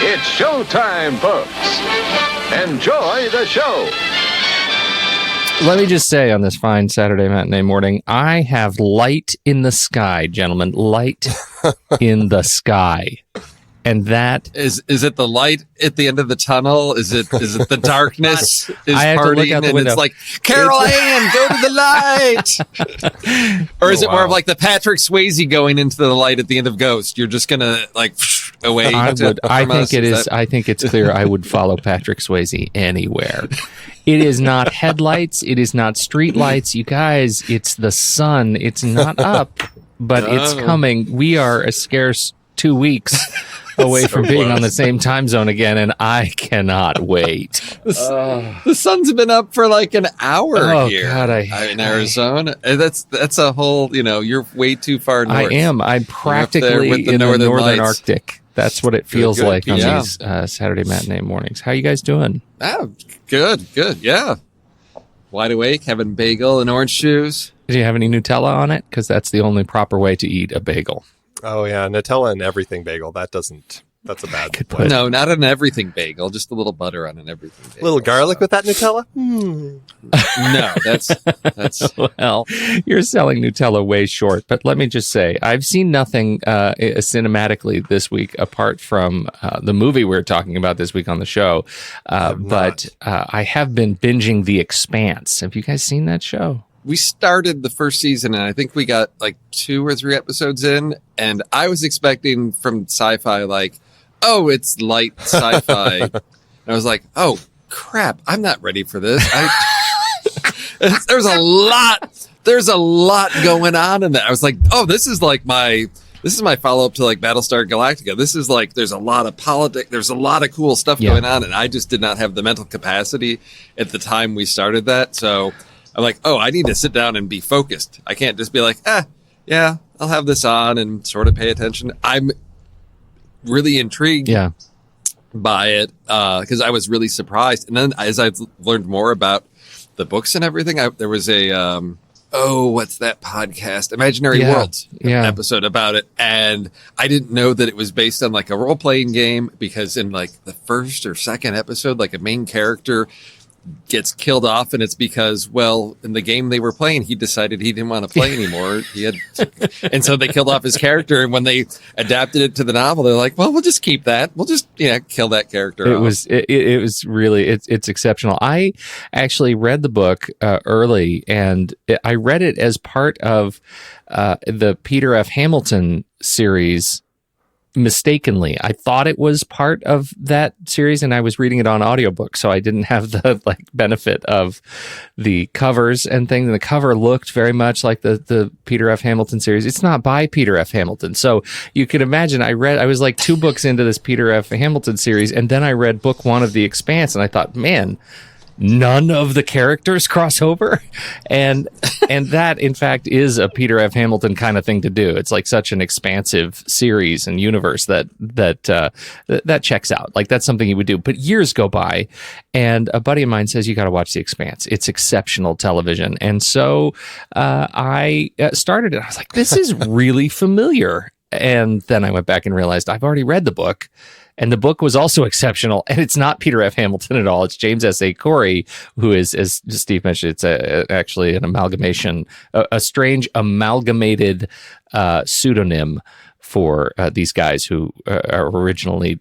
It's showtime, folks. Enjoy the show. Let me just say on this fine Saturday matinee morning, I have light in the sky, gentlemen. Light in the sky. And that is it the light at the end of the tunnel? Is it the darkness is I have to look parting out the and window. it's like, Carol Ann, go to the light? Or is it more of like the Patrick Swayze going into the light at the end of Ghost? You're just gonna like away. I think it's clear I would follow Patrick Swayze anywhere. It is not headlights. It is not street lights. You guys, it's the sun. It's not up, but it's coming. We are a scarce 2 weeks away from being on the same time zone again, and I cannot wait. The sun's been up for like an hour here. God, in Arizona. That's a whole, you're way too far north. I am. I'm practically in the northern Arctic. That's what it feels like on these Saturday matinee mornings. How you guys doing? Oh, good, yeah. Wide awake, having bagel and orange juice. Do you have any Nutella on it? Because that's the only proper way to eat a bagel. Oh, yeah. Nutella and everything bagel. That's a bad way. No, not an everything bagel. Just a little butter on an everything bagel. A little garlic with that Nutella? No, that's... Well, you're selling Nutella way short. But let me just say, I've seen nothing cinematically this week apart from the movie we're talking about this week on the show. But I have been binging The Expanse. Have you guys seen that show? We started the first season, and I think we got like 2 or 3 episodes in, and I was expecting from sci-fi, like, oh, it's light sci-fi. And I was like, oh, crap, I'm not ready for this. There's a lot going on in that. I was like, oh, this is my follow-up to like Battlestar Galactica. This is like, there's a lot of politics, there's a lot of cool stuff going on, and I just did not have the mental capacity at the time we started that, so... I'm like, oh, I need to sit down and be focused. I can't just be like, yeah, I'll have this on and sort of pay attention. I'm really intrigued by it because I was really surprised. And then as I've learned more about the books and everything, there was a, what's that podcast? Imaginary Worlds episode about it. And I didn't know that it was based on like a role-playing game because in like the first or second episode, like a main character gets killed off, and it's because, well, in the game they were playing, he decided he didn't want to play anymore. And so they killed off his character. And when they adapted it to the novel, they're like, well, we'll just keep that. We'll just, kill that character. It was really, it's exceptional. I actually read the book early, and I read it as part of the Peter F. Hamilton series. Mistakenly, I thought it was part of that series, and I was reading it on audiobook, so I didn't have the benefit of the covers and things. And the cover looked very much like the Peter F. Hamilton series. It's not by Peter F. Hamilton, so you can imagine. I was like 2 books into this Peter F. Hamilton series, and then I read book 1 of The Expanse, and I thought, man, none of the characters cross over, and that in fact is a Peter F. Hamilton kind of thing to do. It's like such an expansive series and universe that checks out. Like that's something you would do. But years go by, and a buddy of mine says you got to watch The Expanse. It's exceptional television, and so I started it. I was like, this is really familiar, and then I went back and realized I've already read the book. And the book was also exceptional, and it's not Peter F. Hamilton at all. It's James S.A. Corey, who is, as Steve mentioned, it's actually an amalgamation, a strange amalgamated pseudonym for these guys who originally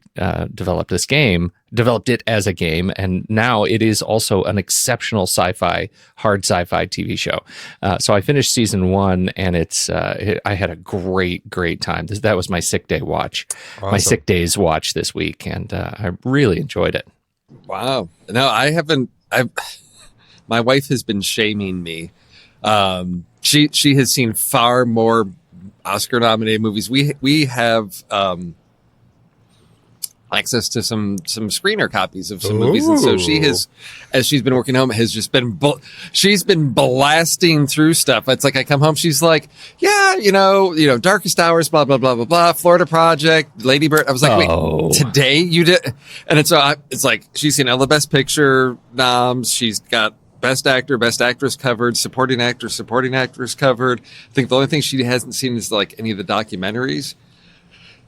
developed it as a game, and now it is also an exceptional hard sci-fi TV show. So I finished season 1, and I had a great time. That was my sick day watch, my sick days watch this week, and I really enjoyed it. Wow. No, I haven't. My wife has been shaming me. She has seen far more Oscar-nominated movies. We have access to some screener copies of some movies, and so she has, as she's been working home, has just been she's been blasting through stuff. It's like I come home, she's like, yeah, Darkest Hours, blah blah blah blah blah, Florida Project, Lady Bird. I was like, wait, today you did? And it's like she's seen all the Best Picture noms. She's got Best Actor, Best Actress covered, Supporting Actor, Supporting Actress covered. I think the only thing she hasn't seen is like any of the documentaries.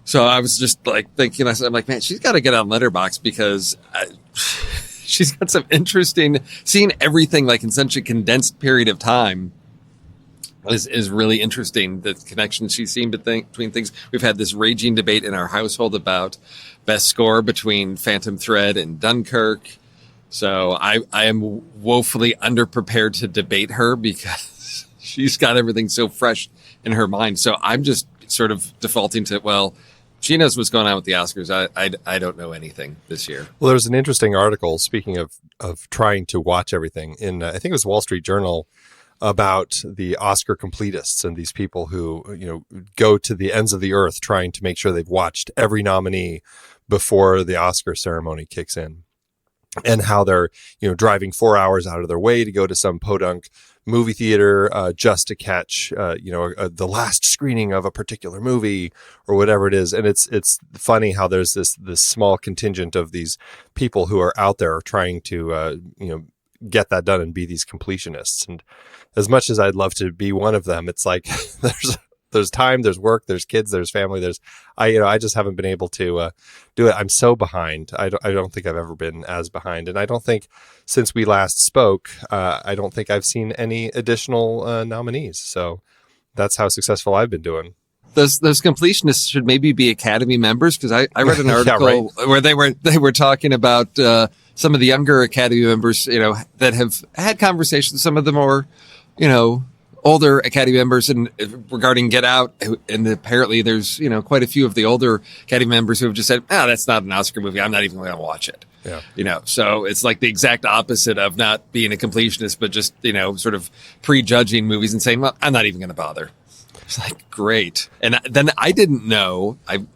So I was just like thinking, I'm like, man, she's got to get on Letterboxd because she's got some interesting, seeing everything like in such a condensed period of time is really interesting. The connection she's seen between things. We've had this raging debate in our household about best score between Phantom Thread and Dunkirk. So I am woefully underprepared to debate her because she's got everything so fresh in her mind. So I'm just sort of defaulting to, well, she knows what's going on with the Oscars. I don't know anything this year. Well, there's an interesting article, speaking of trying to watch everything, in I think it was Wall Street Journal, about the Oscar completists and these people who, go to the ends of the earth trying to make sure they've watched every nominee before the Oscar ceremony kicks in. And how they're, driving 4 hours out of their way to go to some podunk movie theater just to catch, the last screening of a particular movie or whatever it is. And it's funny how there's this small contingent of these people who are out there trying to, get that done and be these completionists. And as much as I'd love to be one of them, it's like there's time, there's work, there's kids, there's family, I just haven't been able to do it. I'm so behind. I don't think I've ever been as behind. And I don't think since we last spoke, I don't think I've seen any additional nominees. So that's how successful I've been doing. Those completionists should maybe be Academy members, because I read an article where they were talking about some of the younger Academy members, that have had conversations, some of the more, older Academy members and regarding Get Out. And apparently there's, quite a few of the older Academy members who have just said, that's not an Oscar movie. I'm not even going to watch it. Yeah. So it's like the exact opposite of not being a completionist, but just, sort of prejudging movies and saying, well, I'm not even going to bother. It's like, great. And then I didn't know, I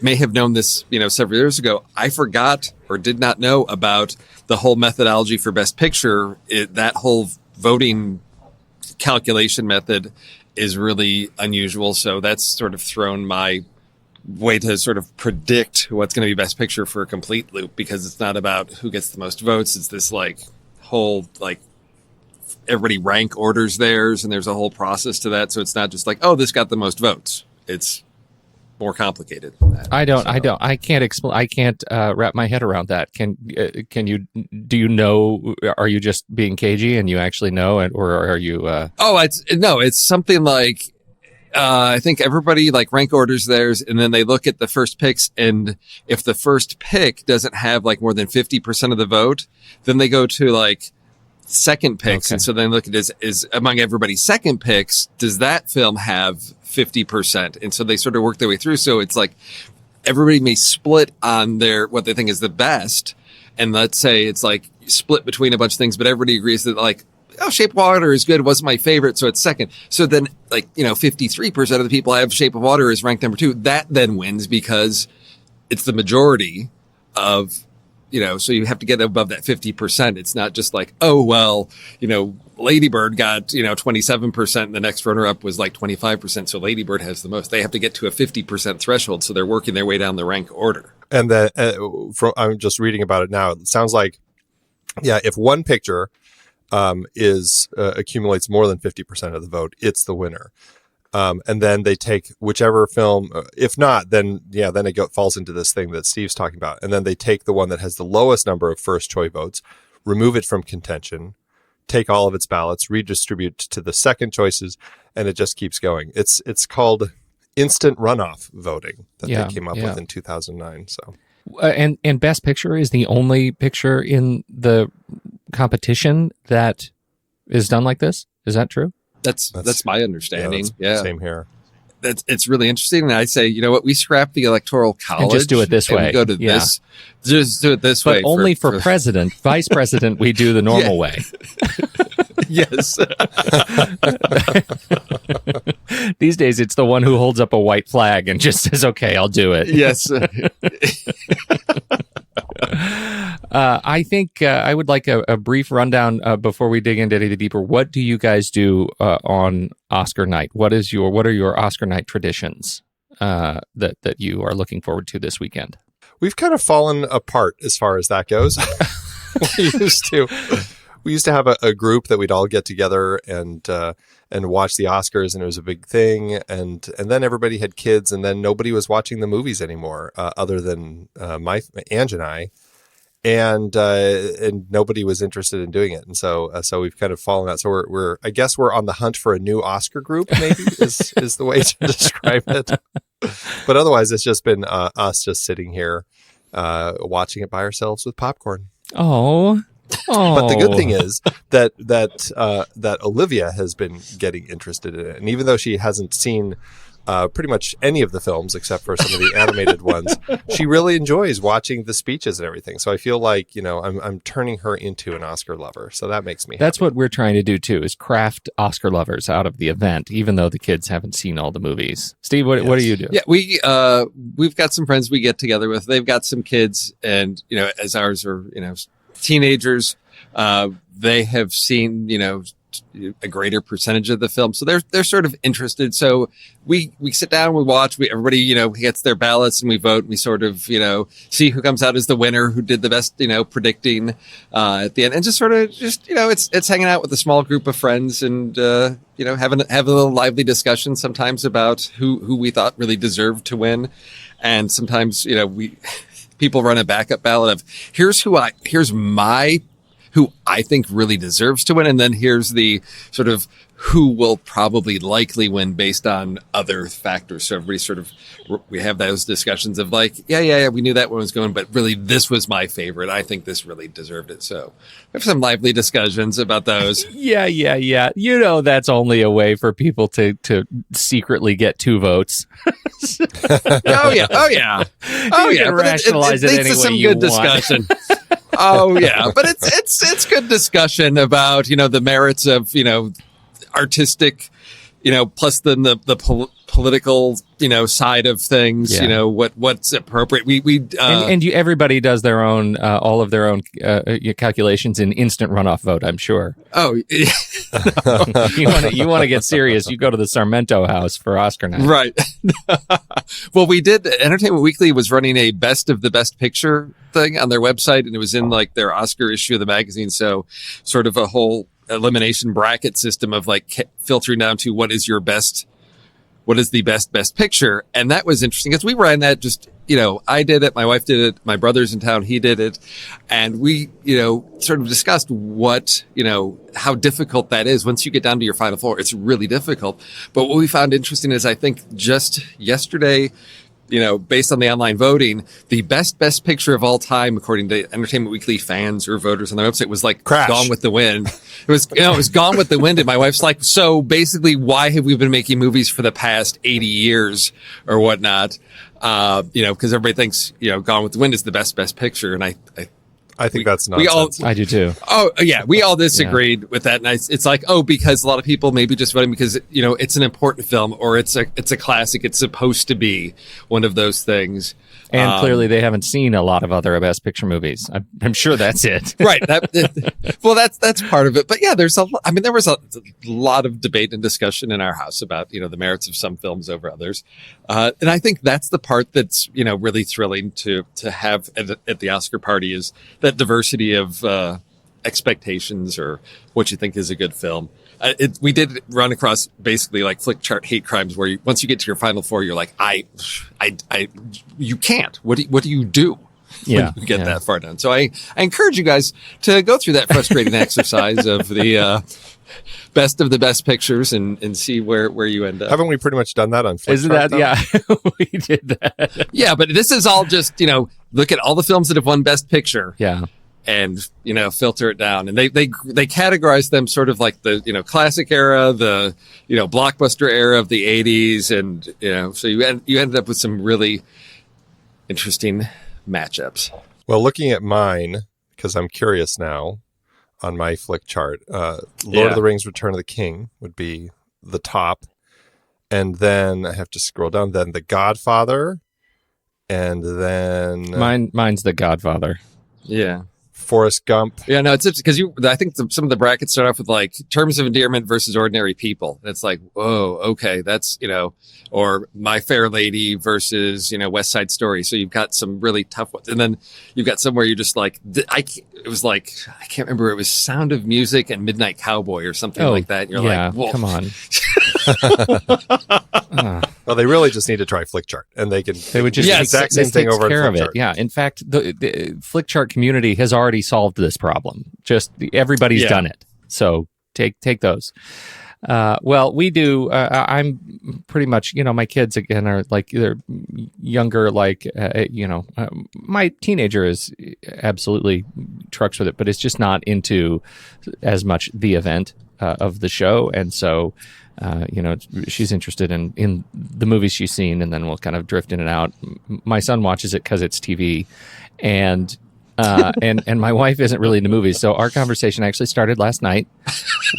may have known this, several years ago. I forgot or did not know about the whole methodology for Best Picture. That whole voting calculation method is really unusual. So that's sort of thrown my way to sort of predict what's going to be Best Picture for a complete loop, because it's not about who gets the most votes. It's this whole everybody rank orders theirs, and there's a whole process to that. So it's not just this got the most votes. It's more complicated than that. I can't explain. I can't wrap my head around that. Can you? Do you know? Are you just being cagey and you actually know it, or are you? It's something like I think everybody rank orders theirs, and then they look at the first picks, and if the first pick doesn't have more than 50% of the vote, then they go to second picks. Okay. And so then look at is among everybody's second picks, does that film have 50%? And so they sort of work their way through. So it's everybody may split on what they think is the best. And let's say it's split between a bunch of things, but everybody agrees that Shape of Water is good. It wasn't my favorite. So it's second. So then 53% of the people have Shape of Water as ranked number 2. That then wins because it's the majority of, so you have to get above that 50%. It's not just Lady Bird got, 27%. And the next runner up was 25%. So Lady Bird has the most. They have to get to a 50% threshold. So they're working their way down the rank order. And I'm just reading about it now. It sounds like, if one picture accumulates more than 50% of the vote, it's the winner. And then they take whichever film, if not, then it falls into this thing that Steve's talking about. And then they take the one that has the lowest number of first choice votes, remove it from contention, take all of its ballots, redistribute to the second choices, and it just keeps going. It's called instant runoff voting that they came up with in 2009. So. And Best Picture is the only picture in the competition that is done like this. Is that true? That's my understanding. Same here. It's really interesting. And I say, you know what? We scrap the Electoral College and just do it this way. We go to this. Just do it this way. But only for president, vice president, we do the normal way. Yes. These days, it's the one who holds up a white flag and just says, "Okay, I'll do it." Yes. I think I would like a brief rundown before we dig into anything deeper. What do you guys do on Oscar night? What are your Oscar night traditions that you are looking forward to this weekend? We've kind of fallen apart as far as that goes. we used to have a group that we'd all get together and watch the Oscars, and it was a big thing. And then everybody had kids, and then nobody was watching the movies anymore, other than Ange and I. And nobody was interested in doing it, and so we've kind of fallen out. So we're I guess we're on the hunt for a new Oscar group, maybe is the way to describe it. But otherwise, it's just been us just sitting here watching it by ourselves with popcorn. Oh. But the good thing is that Olivia has been getting interested in it, and even though she hasn't seen pretty much any of the films except for some of the animated ones, she really enjoys watching the speeches and everything. So I feel like, I'm turning her into an Oscar lover. So that makes me happy. That's what we're trying to do too, is craft Oscar lovers out of the event, even though the kids haven't seen all the movies. Steve, what do you do? Yeah, we've got some friends we get together with. They've got some kids, and as ours are teenagers, they have seen a greater percentage of the film, so they're sort of interested. So we sit down, we watch, everybody gets their ballots, and we vote. And we sort of see who comes out as the winner, who did the best predicting at the end, and just it's hanging out with a small group of friends, and having a little lively discussion sometimes about who we thought really deserved to win, and sometimes people run a backup ballot of here's who I think really deserves to win. And then here's the sort of who will probably likely win based on other factors. So everybody we have those discussions of like, yeah, we knew that one was going, but really this was my favorite. I think this really deserved it. So we have some lively discussions about those. Yeah. That's only a way for people to secretly get 2 votes. Oh yeah. Can rationalize it leads to some good discussion. Oh yeah, but it's good discussion about the merits of artistic, plus then the political side of things. Yeah. What's appropriate. We everybody does their own all of their own calculations in instant runoff vote, I'm sure. Oh, yeah. you want to get serious? You go to the Sarmento House for Oscar night, right? Well, we did. Entertainment Weekly was running a best of the best picture thing on their website, and it was in like their Oscar issue of the magazine. So, sort of a whole elimination bracket system of like filtering down to what is the best picture. And that was interesting because we ran that I did it, my wife did it, my brother's in town, he did it. And we, sort of discussed how difficult that is. Once you get down to your final 4, it's really difficult. But what we found interesting is I think just yesterday, based on the online voting, the best picture of all time, according to Entertainment Weekly fans or voters on their website, was like Crash. Gone with the Wind. It was Gone with the Wind. And my wife's like, so basically, why have we been making movies for the past 80 years or whatnot? Because everybody thinks, Gone with the Wind is the best picture. And I think that's nonsense. I do too. Oh yeah, we all disagreed with that. And it's like, because a lot of people maybe just voting because it's an important film or it's a classic. It's supposed to be one of those things. And clearly, they haven't seen a lot of other Best Picture movies. I'm sure that's it. Right. Well, that's part of it. But yeah, there was a lot of debate and discussion in our house about the merits of some films over others, and I think that's the part that's really thrilling to have at the Oscar party is that diversity of expectations or what you think is a good film. We did run across basically like flick chart hate crimes where once you get to your final 4, you're like, you can't. What do you do? When you get that far down. So I encourage you guys to go through that frustrating exercise of the best of the best pictures and see where you end up. Haven't we pretty much done that on Flipchart? Isn't that, yeah, we did that. Yeah, but this is all just, look at all the films that have won Best Picture. Yeah. And, filter it down. And they categorize them sort of like the, classic era, the, blockbuster era of the 80s. And, so you ended up with some really interesting matchups. Well, looking at mine, because I'm curious now on my flick chart, Lord of the Rings, Return of the King would be the top. And then I have to scroll down. Then The Godfather. And then... Mine's The Godfather. Yeah. Forrest Gump. Yeah, no, it's because I think some of the brackets start off with like terms of endearment versus ordinary people. It's like, whoa, okay, that's, or My Fair Lady versus, West Side Story. So you've got some really tough ones. And then you've got some where you're just like, it was like, I can't remember. It was Sound of Music and Midnight Cowboy or something like that. And you're like, whoa. Come on. Well, they really just need to try Flickchart, and they would just do the exact same thing over care at of it. Flickchart. Yeah. In fact, the Flickchart community has already solved this problem. Just everybody's done it. So take those. Well, we do. I'm pretty much, my kids again are like they're younger. Like, my teenager is absolutely trucks with it, but it's just not into as much the event of the show, and so. She's interested in the movies she's seen, and then we'll kind of drift in and out. My son watches it because it's TV, and my wife isn't really into movies. So our conversation actually started last night,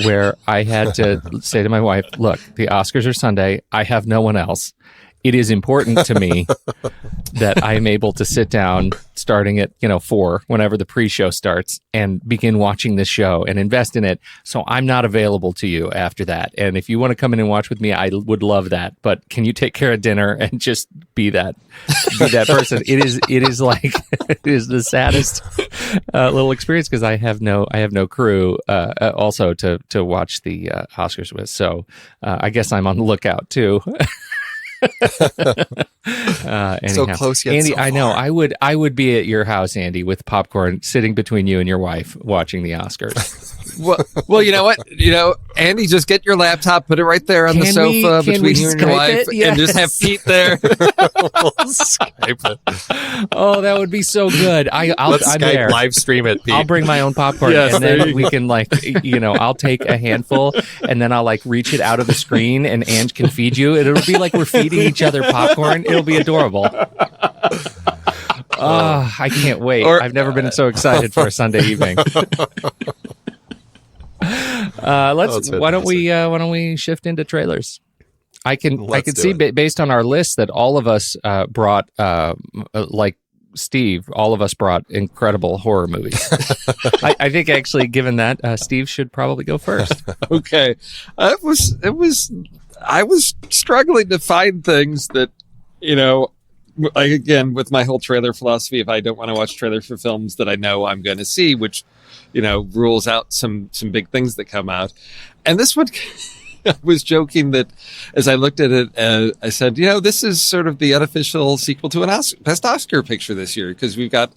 where I had to say to my wife, "Look, the Oscars are Sunday. I have no one else. It is important to me that I am able to sit down starting at 4 whenever the pre-show starts and begin watching this show and invest in it. So I'm not available to you after that. And if you want to come in and watch with me, I would love that. But can you take care of dinner and just be that person?" It is like it is the saddest little experience because I have no crew also to watch the Oscars with. So I guess I'm on the lookout too. So close yet Andy, so far. I know I would be at your house, Andy, with popcorn sitting between you and your wife watching the Oscars. Well, you know what? Andy, just get your laptop, put it right there on the sofa between you and your wife, and just have Pete there. We'll Skype it. Oh, that would be so good. I'm Skype there. live stream it, Pete. I'll bring my own popcorn, and then we can I'll take a handful, and then I'll reach it out of the screen, and Ange can feed you. It'll be like we're feeding each other popcorn. It'll be adorable. I can't wait. I've never been so excited for a Sunday evening. Why don't we shift into trailers? I can see based on our list that all of us brought like Steve, all of us brought incredible horror movies. I think actually, given that, Steve should probably go first. Okay, I was struggling to find things that, again, with my whole trailer philosophy, if I don't want to watch trailers for films that I know I'm going to see, which, rules out some big things that come out. And this one, I was joking that as I looked at it, I said, this is sort of the unofficial sequel to an Best Oscar picture this year, because we've got,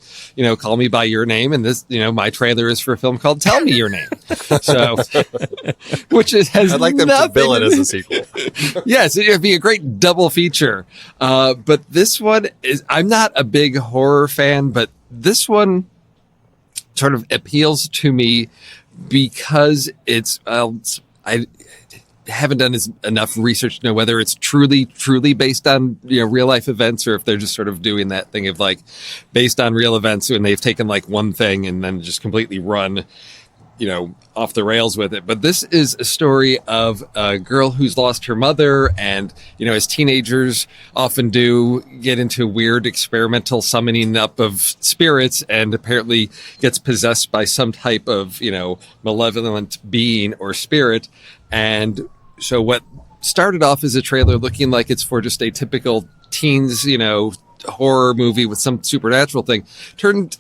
Call Me By Your Name, and this, my trailer is for a film called Tell Me Your Name. So, I'd like them to bill it as a sequel. Yes, it'd be a great double feature. But this one I'm not a big horror fan, but this one sort of appeals to me because I haven't done enough research to know whether it's truly based on real life events, or if they're just sort of doing that thing of based on real events when they've taken one thing and then just completely run off the rails with it. But this is a story of a girl who's lost her mother, and as teenagers often do, get into weird experimental summoning up of spirits, and apparently gets possessed by some type of malevolent being or spirit. And so what started off as a trailer looking like it's for just a typical teens horror movie with some supernatural thing turned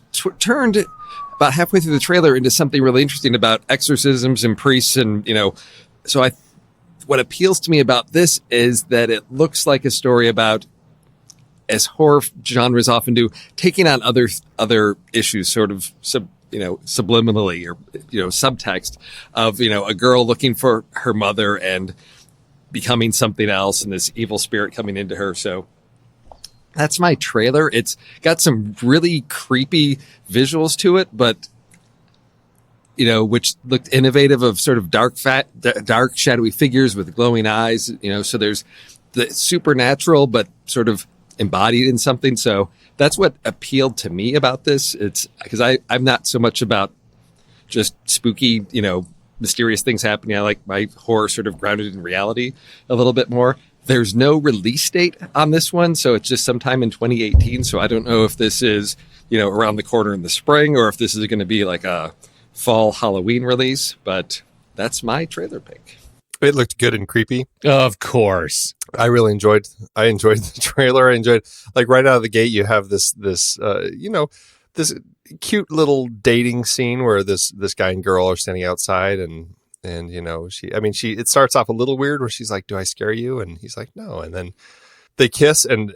about halfway through the trailer into something really interesting about exorcisms and priests. And, so what appeals to me about this is that it looks like a story about, as horror genres often do, taking on other issues, sort of subliminally, or, subtext of, a girl looking for her mother and becoming something else, and this evil spirit coming into her. So that's my trailer. It's got some really creepy visuals to it, but, which looked innovative, of sort of dark, shadowy figures with glowing eyes, so there's the supernatural, but sort of embodied in something. So that's what appealed to me about this. It's because I'm not so much about just spooky, mysterious things happening. I like my horror sort of grounded in reality a little bit more. There's no release date on this one, so it's just sometime in 2018. So I don't know if this is, around the corner in the spring or if this is going to be like a fall Halloween release, but that's my trailer pick. It looked good and creepy. Of course. I enjoyed the trailer. I enjoyed, like, right out of the gate, you have this cute little dating scene where this guy and girl are standing outside and it starts off a little weird where she's like, "Do I scare you?" And he's like, "No." And then they kiss and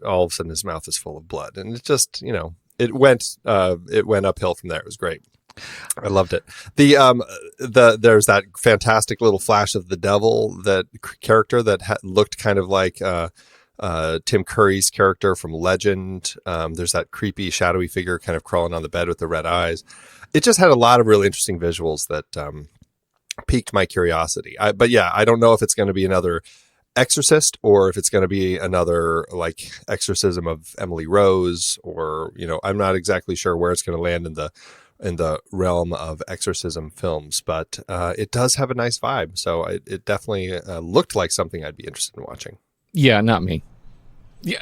all of a sudden his mouth is full of blood. And it just, it went uphill from there. It was great. I loved it. There's that fantastic little flash of the devil, that character that looked kind of like Tim Curry's character from Legend. There's that creepy, shadowy figure kind of crawling on the bed with the red eyes. It just had a lot of really interesting visuals that piqued my curiosity. But I don't know if it's going to be another Exorcist or if it's going to be another like Exorcism of Emily Rose, or I'm not exactly sure where it's going to land in the realm of exorcism films, but it does have a nice vibe. So it definitely looked like something I'd be interested in watching. Yeah, not me. Yeah,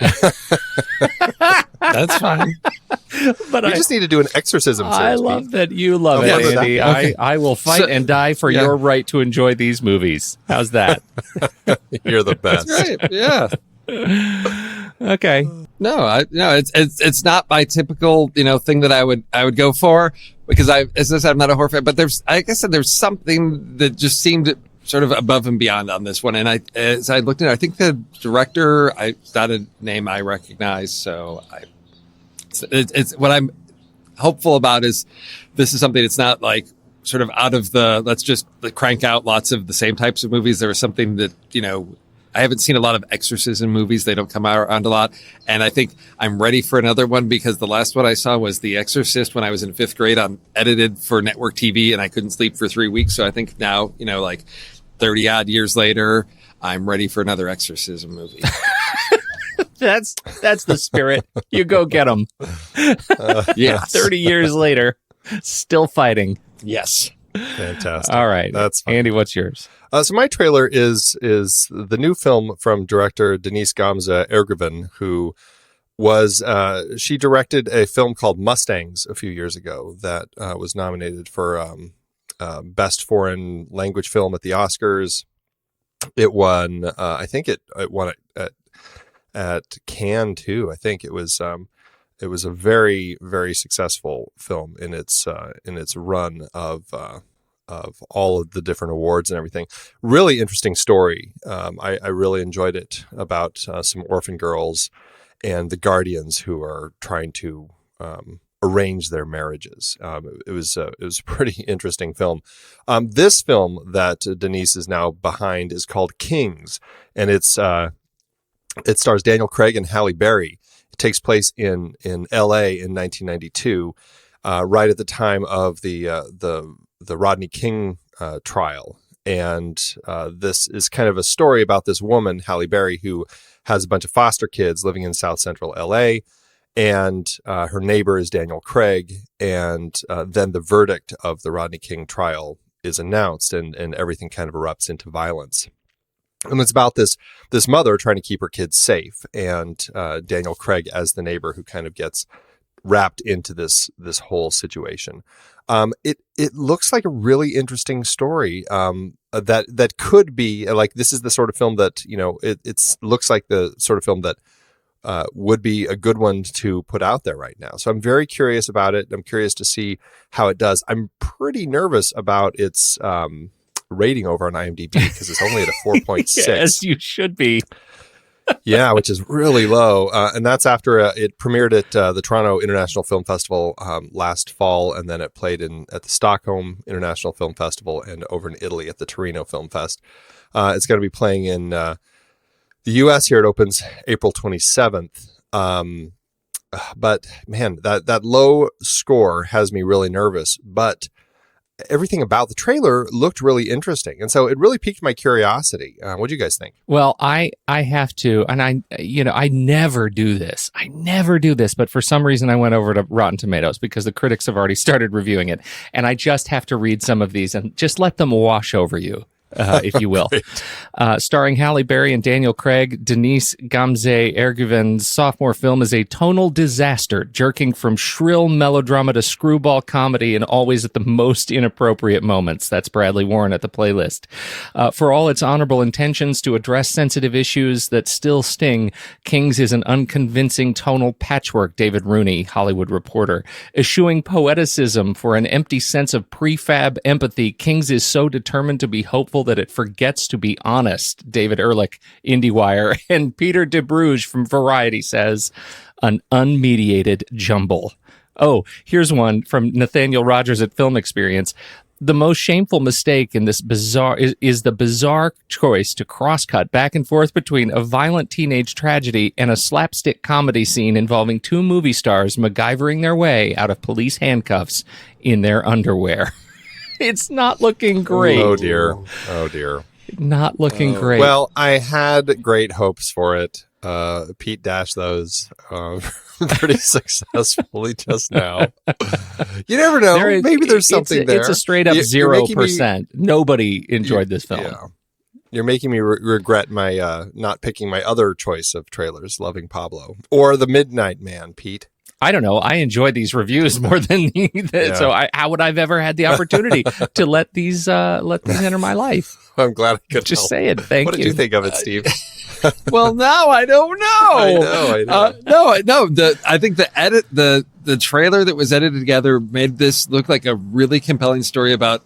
that's fine. But we just need to do an exorcism series. I love that you love it, Yes. Andy. Okay. I will fight and die for your right to enjoy these movies. How's that? You're the best. That's great. Yeah. Okay. No, it's not my typical, thing that I would go for, because as I said, I'm not a horror fan, but there's something that just seemed sort of above and beyond on this one. And as I looked at it, I think the director, it's not a name I recognize. So it's what I'm hopeful about is this is something that's not like sort of out of let's just crank out lots of the same types of movies. There was something that, I haven't seen a lot of exorcism movies. They don't come around a lot. And I think I'm ready for another one, because the last one I saw was The Exorcist when I was in 5th grade edited for network TV, and I couldn't sleep for 3 weeks. So I think now, like 30 odd years later, I'm ready for another exorcism movie. That's the spirit. You go get them. Yeah. 30 years later, still fighting. Yes. Fantastic. All right. That's fun. Andy, what's yours? So my trailer is the new film from director Denise Gamze Ergriven, who she directed a film called Mustangs a few years ago that was nominated for Best Foreign Language Film at the Oscars. It won, I think it won at Cannes too. I think it was a very, very successful film in its run of all of the different awards and everything. Really interesting story. I really enjoyed it, about some orphan girls and the guardians who are trying to arrange their marriages. It was a pretty interesting film. This film that Denise is now behind is called Kings, and it stars Daniel Craig and Halle Berry. It takes place in L.A. in 1992, right at the time of the Rodney King trial. And this is kind of a story about this woman, Halle Berry, who has a bunch of foster kids living in South Central LA. And her neighbor is Daniel Craig. And then the verdict of the Rodney King trial is announced, and everything kind of erupts into violence. And it's about this mother trying to keep her kids safe, and Daniel Craig as the neighbor who kind of gets wrapped into this whole situation. It looks like a really interesting story that could be like, this is the sort of film that, it looks like the sort of film that would be a good one to put out there right now. So I'm very curious about it. I'm curious to see how it does. I'm pretty nervous about its rating over on IMDb, because it's only at a 4.6. Yes, you should be. Yeah, which is really low. And that's after it premiered at the Toronto International Film Festival last fall, and then it played at the Stockholm International Film Festival and over in Italy at the Torino Film Fest. It's going to be playing in the U.S. here. It opens April 27th. But man, that low score has me really nervous. But everything about the trailer looked really interesting, and so it really piqued my curiosity. What do you guys think? Well, I have to, and I never do this. But for some reason, I went over to Rotten Tomatoes because the critics have already started reviewing it, and I just have to read some of these and just let them wash over you. if you will. Starring Halle Berry and Daniel Craig, Denise Gamze Erguven's sophomore film is a tonal disaster, jerking from shrill melodrama to screwball comedy and always at the most inappropriate moments. That's Bradley Warren at the playlist. For all its honorable intentions to address sensitive issues that still sting, Kings is an unconvincing tonal patchwork, David Rooney, Hollywood Reporter. Eschewing poeticism for an empty sense of prefab empathy, Kings is so determined to be hopeful that it forgets to be honest, David Ehrlich, IndieWire. And Peter DeBruge from Variety says, an unmediated jumble. Oh, here's one from Nathaniel Rogers at Film Experience. The most shameful mistake in this bizarre is the bizarre choice to crosscut back and forth between a violent teenage tragedy and a slapstick comedy scene involving two movie stars MacGyvering their way out of police handcuffs in their underwear. It's not looking great. Oh, dear. Oh, dear. Not looking great. Well, I had great hopes for it. Pete dashed those pretty successfully just now. You never know. Maybe there's something there. It's a straight up 0%. Nobody enjoyed this film. Yeah. You're making me regret my not picking my other choice of trailers, Loving Pablo or The Midnight Man, Pete. I don't know. I enjoyed these reviews more than so how would I've ever had the opportunity to let these enter my life? I'm glad I could just help. say it. Thank you. What did you think of it, Steve? Well, now I don't know. I know. I think the trailer that was edited together made this look like a really compelling story about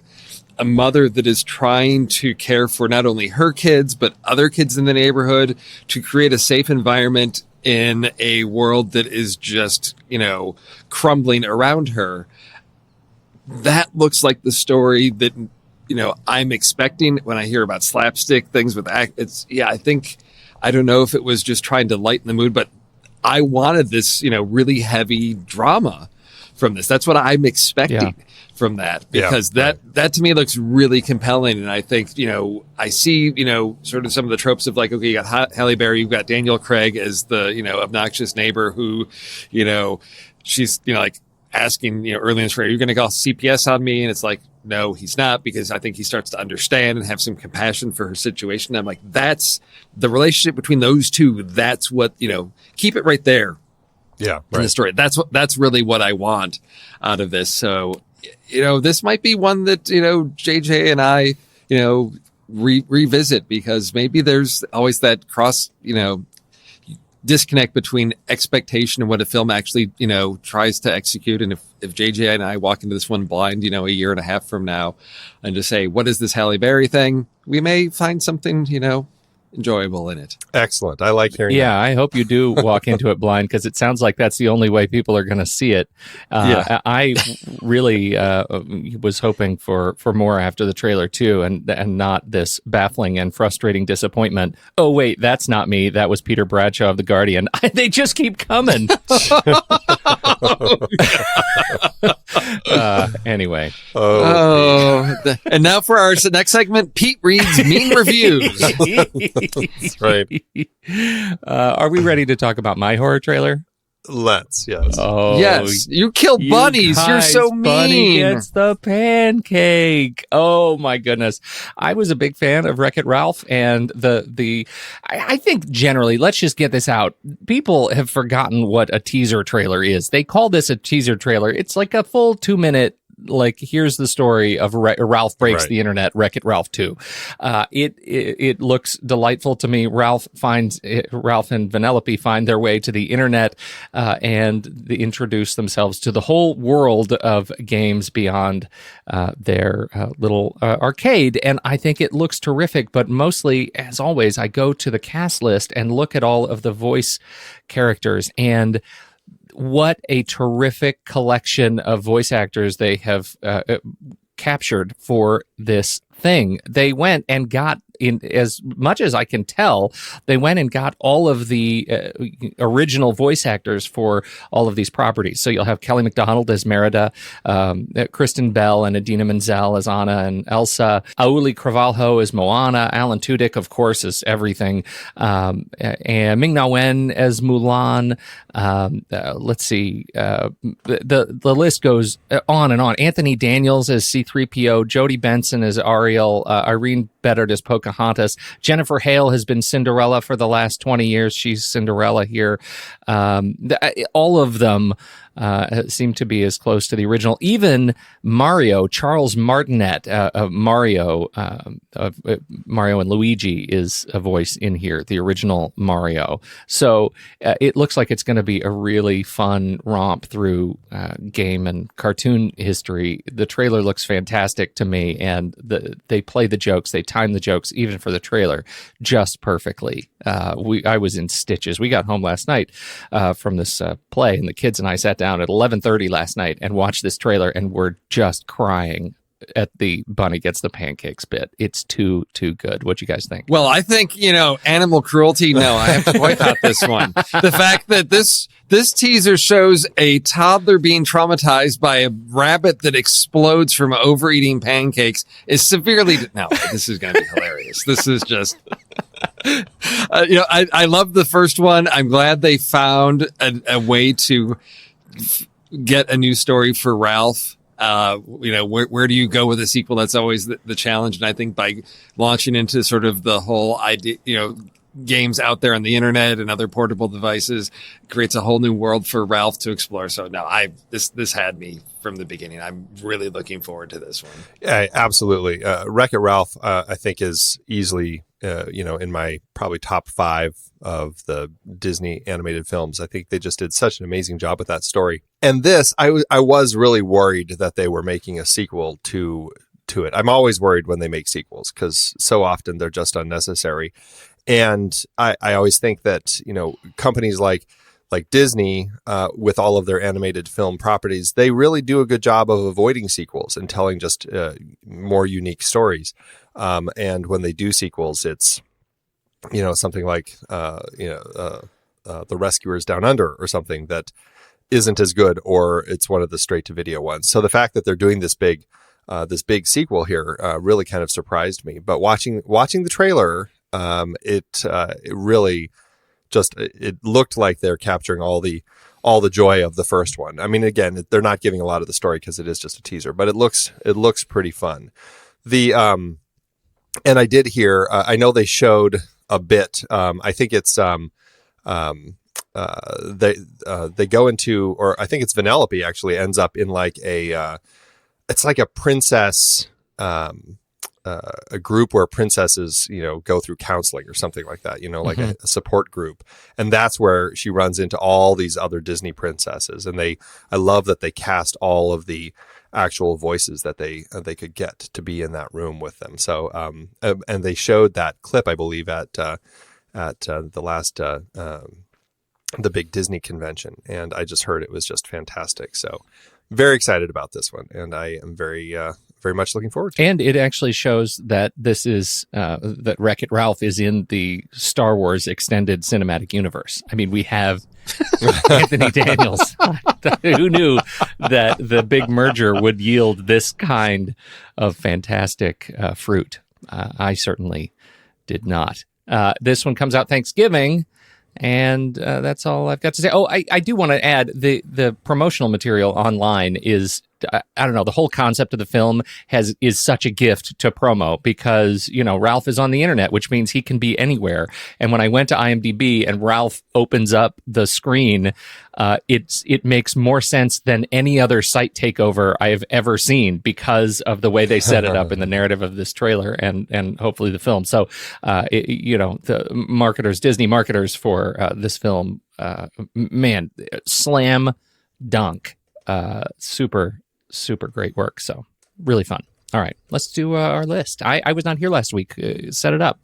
a mother that is trying to care for not only her kids, but other kids in the neighborhood to create a safe environment in a world that is just, crumbling around her. That looks like the story that, I'm expecting when I hear about slapstick things with I don't know if it was just trying to lighten the mood, but I wanted this, really heavy drama from this. That's what I'm expecting from that, because that to me looks really compelling. And I think, I see, sort of some of the tropes of like, okay, you got Halle Berry, you've got Daniel Craig as the, obnoxious neighbor who, she's, like asking, early in this trailer, you're going to call CPS on me. And it's like, no, he's not, because I think he starts to understand and have some compassion for her situation. I'm like, that's the relationship between those two. That's what, keep it right there. Yeah. In the story. That's really what I want out of this. So, this might be one that, JJ and I, revisit, because maybe there's always that cross, disconnect between expectation and what a film actually, tries to execute. And if JJ and I walk into this one blind, a year and a half from now and just say, what is this Halle Berry thing? We may find something, enjoyable in it. Excellent. I like hearing that. I hope you do walk into it blind, because it sounds like that's the only way people are going to see it. I really was hoping for more after the trailer too, and not this baffling and frustrating disappointment. Oh wait, that's not me. That was Peter Bradshaw of The Guardian. They just keep coming. Anyway. And now for our next segment, Pete reads mean reviews. That's right. Are we ready to talk about my horror trailer? Let's, yes. Oh, yes. You killed bunnies. You're so mean. Bunny gets the pancake. Oh my goodness. I was a big fan of Wreck-It Ralph, and I think generally, let's just get this out. People have forgotten what a teaser trailer is. They call this a teaser trailer. It's like a full 2-minute, like, here's the story of Ralph breaks the internet, Wreck-It Ralph 2. It looks delightful to me. Ralph and Vanellope find their way to the internet and they introduce themselves to the whole world of games beyond their little arcade. And I think it looks terrific, but mostly, as always, I go to the cast list and look at all of the voice characters, and what a terrific collection of voice actors they have captured for this thing. They went and got, in as much as I can tell, they went and got all of the original voice actors for all of these properties. So you'll have Kelly MacDonald as Merida, Kristen Bell and Idina Menzel as Anna and Elsa, Auli Cravalho as Moana, Alan Tudyk, of course, as everything, and Ming-Na Wen as Mulan. Let's see, the list goes on and on. Anthony Daniels as C-3PO, Jodie Benson as Ari, Ariel. Irene Bedard as Pocahontas. Jennifer Hale has been Cinderella for the last 20 years. She's Cinderella here. All of them seem to be as close to the original. Even Mario, Charles Martinet, Mario and Luigi is a voice in here, the original Mario. So it looks like it's going to be a really fun romp through game and cartoon history. The trailer looks fantastic to me, and they play the jokes, they time the jokes, even for the trailer, just perfectly. I was in stitches. We got home last night from this play, and the kids and I sat down at 11:30 last night and watched this trailer, and we're just crying at the Bunny Gets the Pancakes bit. It's too good. What do you guys think? Well, I think, animal cruelty. No, I have to boycott this one. The fact that this teaser shows a toddler being traumatized by a rabbit that explodes from overeating pancakes is severely. No, this is going to be hilarious. This is just. I love the first one. I'm glad they found a way to get a new story for Ralph. Where do you go with a sequel? That's always the challenge. And I think by launching into sort of the whole idea, games out there on the internet and other portable devices creates a whole new world for Ralph to explore. So no, this had me from the beginning. I'm really looking forward to this one. Yeah, absolutely. Wreck-It Ralph, I think is easily, in my probably top 5 of the Disney animated films. I think they just did such an amazing job with that story. And this, I was really worried that they were making a sequel to it. I'm always worried when they make sequels because so often they're just unnecessary. And I always think that, companies like Disney, with all of their animated film properties, they really do a good job of avoiding sequels and telling just more unique stories. And when they do sequels, it's, something like, The Rescuers Down Under or something that isn't as good, or it's one of the straight to video ones. So the fact that they're doing this big sequel here really kind of surprised me. But watching the trailer, it really just, it looked like they're capturing all the joy of the first one. I mean, again, they're not giving a lot of the story because it is just a teaser, but it looks pretty fun. And I did hear, I know they showed a bit. I think it's they go into, or I think it's Vanellope actually ends up in like it's like a princess. A group where princesses, go through counseling or something like that, like a support group. And that's where she runs into all these other Disney princesses. And I love that they cast all of the actual voices that they could get to be in that room with them. So, and they showed that clip, I believe, at the last, the big Disney convention. And I just heard it was just fantastic. So very excited about this one. And I am very much looking forward to it. And it actually shows that this is, that Wreck-It Ralph is in the Star Wars extended cinematic universe. I mean, we have Anthony Daniels. Who knew that the big merger would yield this kind of fantastic fruit? I certainly did not. This one comes out Thanksgiving. And that's all I've got to say. Oh, I do want to add the promotional material online is, I don't know, the whole concept of the film is such a gift to promo because, Ralph is on the internet, which means he can be anywhere. And when I went to IMDb and Ralph opens up the screen, it makes more sense than any other site takeover I have ever seen because of the way they set it up in the narrative of this trailer and hopefully the film. So, the Disney marketers for this film, man, slam dunk, super great work. So really fun. All right, let's do our list. I was not here last week. Set it up.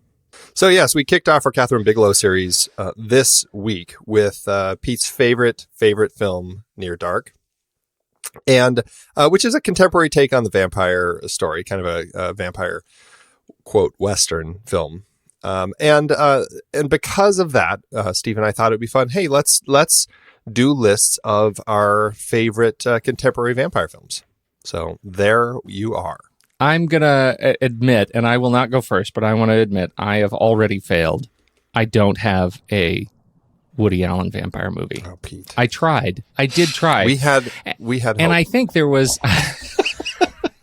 So yes, we kicked off our Catherine Bigelow series this week with Pete's favorite film, Near Dark, and which is a contemporary take on the vampire story, kind of a vampire quote Western film. And because of that, Steve and I thought it'd be fun. Hey, let's do lists of our favorite contemporary vampire films. So there you are. I'm going to admit, and I will not go first, but I want to admit I have already failed. I don't have a Woody Allen vampire movie. Oh, Pete. I tried. I did try. We had and hope. I think there was...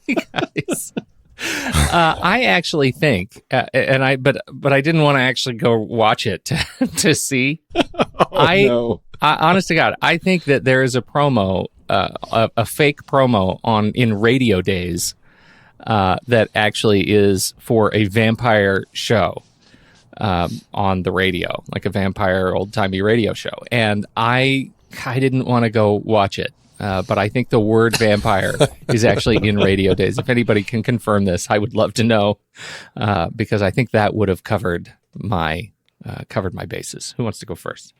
You guys... I actually think, but I didn't want to actually go watch it to see. No. Honest to God, I think that there is a promo, a fake promo in Radio Days, that actually is for a vampire show, on the radio, like a vampire old timey radio show, and I didn't want to go watch it. But I think the word vampire is actually in Radio Days. If anybody can confirm this, I would love to know, because I think that would have covered my bases. Who wants to go first?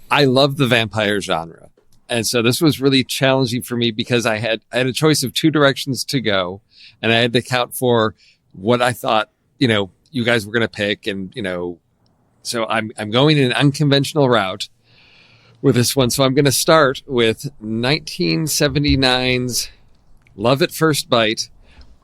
I love the vampire genre. And so this was really challenging for me because I had a choice of two directions to go, and I had to account for what I thought, you guys were going to pick. And, so I'm going in an unconventional route with this one. So I'm going to start with 1979's Love at First Bite.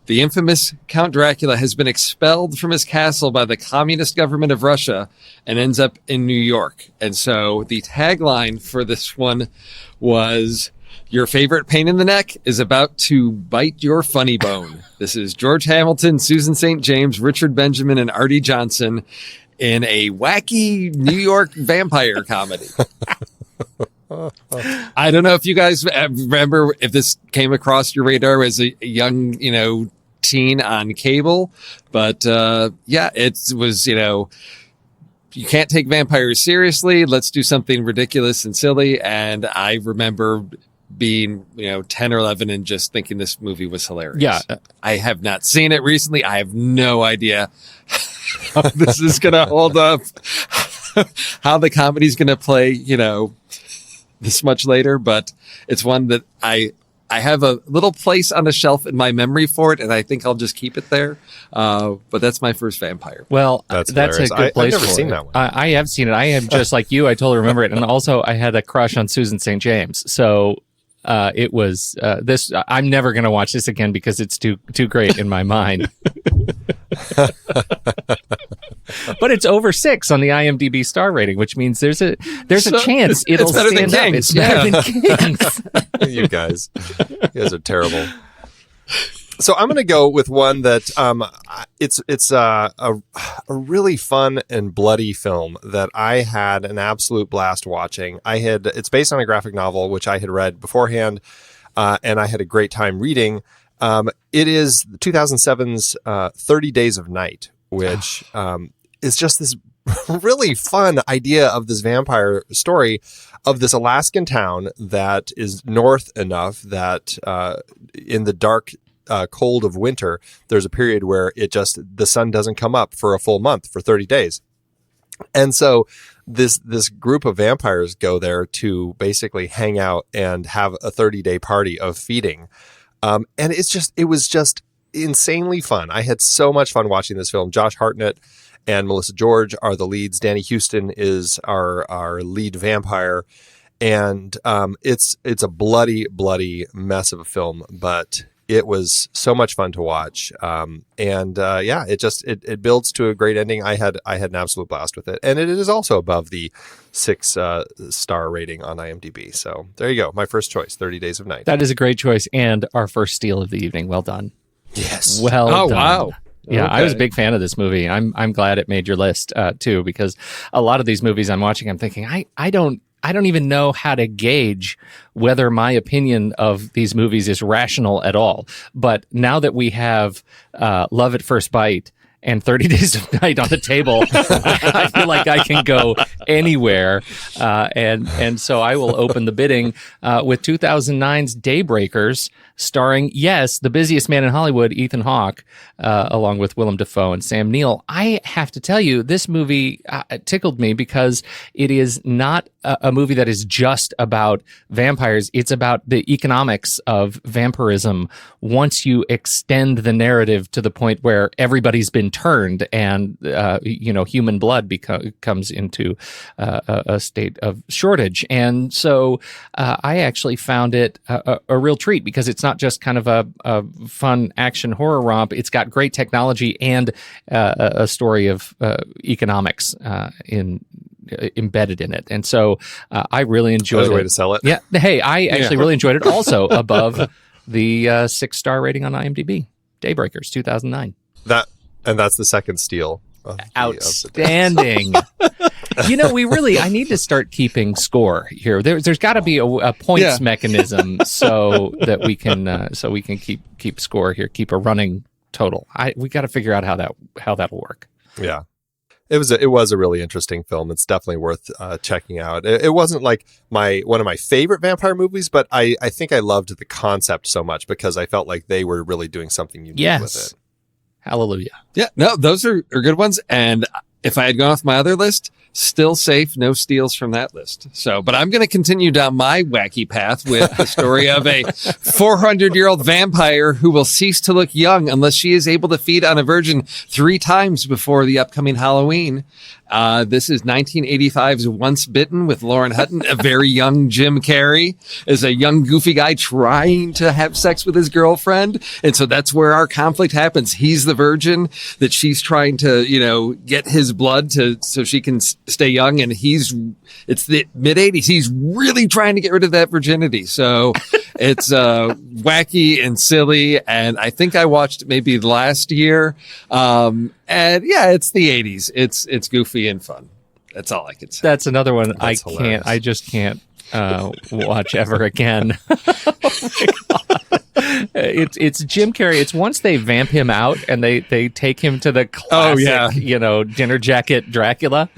The infamous Count Dracula has been expelled from his castle by the communist government of Russia and ends up in New York. And so the tagline for this one was, "Your favorite pain in the neck is about to bite your funny bone." This is George Hamilton, Susan St. James, Richard Benjamin, and Artie Johnson in a wacky New York vampire comedy. I don't know if you guys remember if this came across your radar as a young, teen on cable, but it was, you can't take vampires seriously. Let's do something ridiculous and silly. And I remember being, 10 or 11 and just thinking this movie was hilarious. Yeah. I have not seen it recently. I have no idea how this is going to hold up, how the comedy's going to play, this much later, but it's one that I have a little place on a shelf in my memory for it, and I think I'll just keep it there. But that's my first vampire. Well, That's a good place I've never for seen it. that one. I have seen it. I am just like you. I totally remember it. And also, I had a crush on Susan St. James. So it was this. I'm never going to watch this again because it's too great in my mind. But it's over 6 on the IMDb star rating, which means there's a chance it'll stand up. It's better than Kings. You guys are terrible. So I'm going to go with one that it's a really fun and bloody film that I had an absolute blast watching. It's based on a graphic novel which I had read beforehand, and I had a great time reading. It is 2007's 30 Days of Night, which is just this really fun idea of this vampire story of this Alaskan town that is north enough that in the dark cold of winter, there's a period where the sun doesn't come up for a full month, for 30 days. And so this group of vampires go there to basically hang out and have a 30-day party of feeding. And it was just insanely fun. I had so much fun watching this film. Josh Hartnett and Melissa George are the leads. Danny Houston is our lead vampire. And it's a bloody mess of a film, but it was so much fun to watch. It builds to a great ending. I had an absolute blast with it. And it is also above the 6 star rating on IMDb. So there you go. My first choice, 30 Days of Night. That is a great choice and our first steal of the evening. Well done. Yes. Well done. Wow. Yeah, Okay. I was a big fan of this movie. I'm glad it made your list too, because a lot of these movies I'm watching, I'm thinking I don't even know how to gauge whether my opinion of these movies is rational at all. But now that we have Love at First Bite and 30 Days of Night on the table, I feel like I can go anywhere. And so I will open the bidding with 2009's Daybreakers, starring, yes, the busiest man in Hollywood, Ethan Hawke, along with Willem Dafoe and Sam Neill. I have to tell you, this movie tickled me because it is not a movie that is just about vampires. It's about the economics of vampirism once you extend the narrative to the point where everybody's been turned and, human blood comes into a state of shortage. And so I actually found it a real treat because it's not just kind of a fun action horror romp. It's got great technology and a story of economics embedded in it. And so I really enjoyed it. There's a way to sell it. Yeah. Hey, I actually really enjoyed it also above the 6 star rating on IMDb. Daybreakers, 2009. And that's the second steal. Outstanding. I need to start keeping score here. There's got to be a points mechanism so that we can keep score here, keep a running total. We got to figure out how that'll work. Yeah. It was a really interesting film. It's definitely worth checking out. It wasn't like one of my favorite vampire movies, but I think I loved the concept so much because I felt like they were really doing something unique with it. Hallelujah. Yeah, no, those are good ones. And if I had gone off my other list, still safe, no steals from that list. So, but I'm going to continue down my wacky path with the story of a 400-year-old vampire who will cease to look young unless she is able to feed on a virgin 3 times before the upcoming Halloween. This is 1985's Once Bitten with Lauren Hutton. A very young Jim Carrey is a young, goofy guy trying to have sex with his girlfriend. And so that's where our conflict happens. He's the virgin that she's trying to, get his blood so she can stay young. And it's the mid 80s. He's really trying to get rid of that virginity. So it's, wacky and silly. And I think I watched it maybe last year. And yeah, it's the 80s. It's goofy and fun. That's all I can say. That's another one Hilarious. I just can't watch ever again. Oh my God. It's Jim Carrey. It's once they vamp him out and they take him to the classic, dinner jacket Dracula.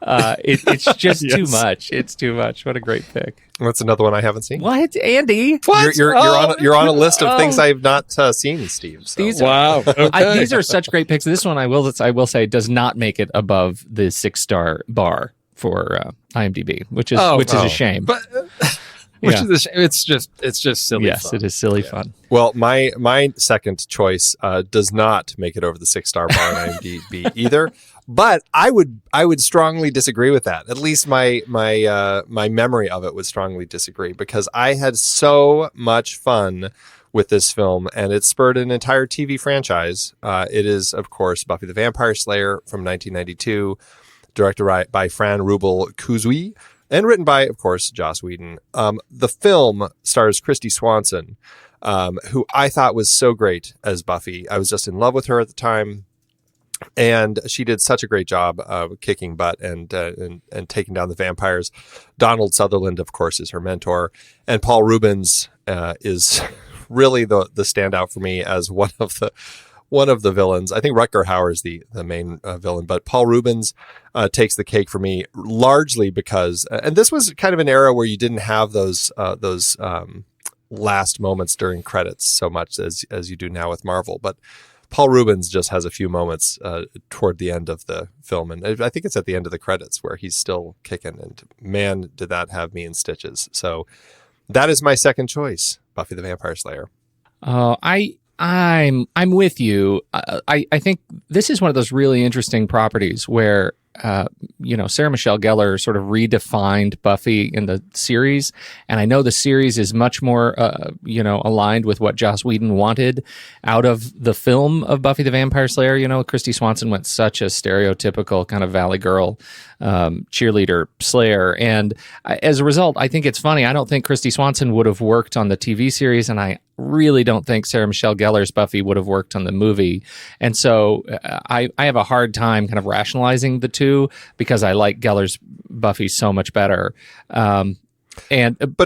It's just too much. It's too much. What a great pick. That's another one I haven't seen. What, Andy? What? You're on a list of things I've not seen, Steve. So. Wow. Okay. These are such great picks. This one I will say does not make it above the 6-star bar for IMDb, which is a shame. But is a shame. It's just silly. Yes, fun. It is silly fun. Well, my second choice does not make it over the 6-star bar on IMDb either. But I would strongly disagree with that. At least my memory of it would strongly disagree because I had so much fun with this film, and it spurred an entire TV franchise. It is, of course, Buffy the Vampire Slayer from 1992, directed by Fran Rubel Kuzui, and written by, of course, Joss Whedon. The film stars Kristy Swanson, who I thought was so great as Buffy. I was just in love with her at the time. And she did such a great job of kicking butt and taking down the vampires. Donald Sutherland, of course, is her mentor, and Paul Rubens is really the standout for me as one of the villains. I think Rutger Hauer is the main villain, but Paul Rubens takes the cake for me largely because, and this was kind of an era where you didn't have those last moments during credits so much as you do now with Marvel, but Paul Rubens just has a few moments toward the end of the film, and I think it's at the end of the credits where he's still kicking, and man, did that have me in stitches. So that is my second choice, Buffy the Vampire Slayer. I'm with you. I think this is one of those really interesting properties where Sarah Michelle Gellar sort of redefined Buffy in the series. And I know the series is much more, aligned with what Joss Whedon wanted out of the film of Buffy the Vampire Slayer. Kristy Swanson went such a stereotypical kind of Valley Girl cheerleader slayer. And as a result, I think it's funny. I don't think Kristy Swanson would have worked on the TV series, and I really don't think Sarah Michelle Gellar's Buffy would have worked on the movie. And so I have a hard time kind of rationalizing the two because I like Gellar's Buffy so much better. But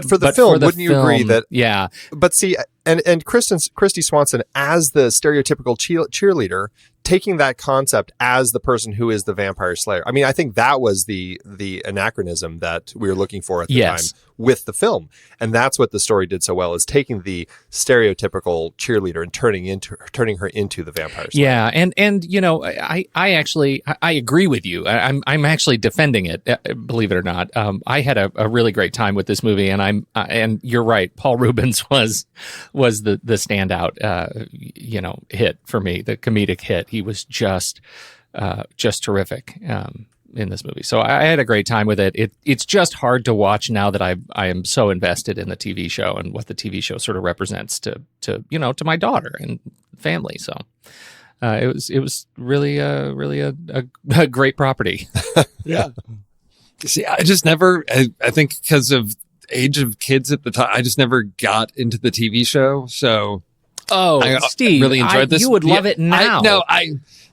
for the film, wouldn't you agree that? Yeah. But see, and Kristy Swanson as the stereotypical cheerleader, taking that concept as the person who is the vampire slayer. I mean, I think that was the anachronism that we were looking for at the time with the film. And that's what the story did so well, is taking the stereotypical cheerleader and turning her into the vampire slayer. Yeah. And I actually agree with you. I'm actually defending it, believe it or not. I had a really great time with this movie, and and you're right. Paul Rubens was the standout, hit for me, the comedic hit. He was just terrific in this movie. So I had a great time with it. It's just hard to watch now that I am so invested in the TV show and what the TV show sort of represents to my daughter and family. So it was really a great property. Yeah. See, I just never. I think because of age of kids at the time, I just never got into the TV show. So Oh, Steve, really enjoyed this. You would love it now.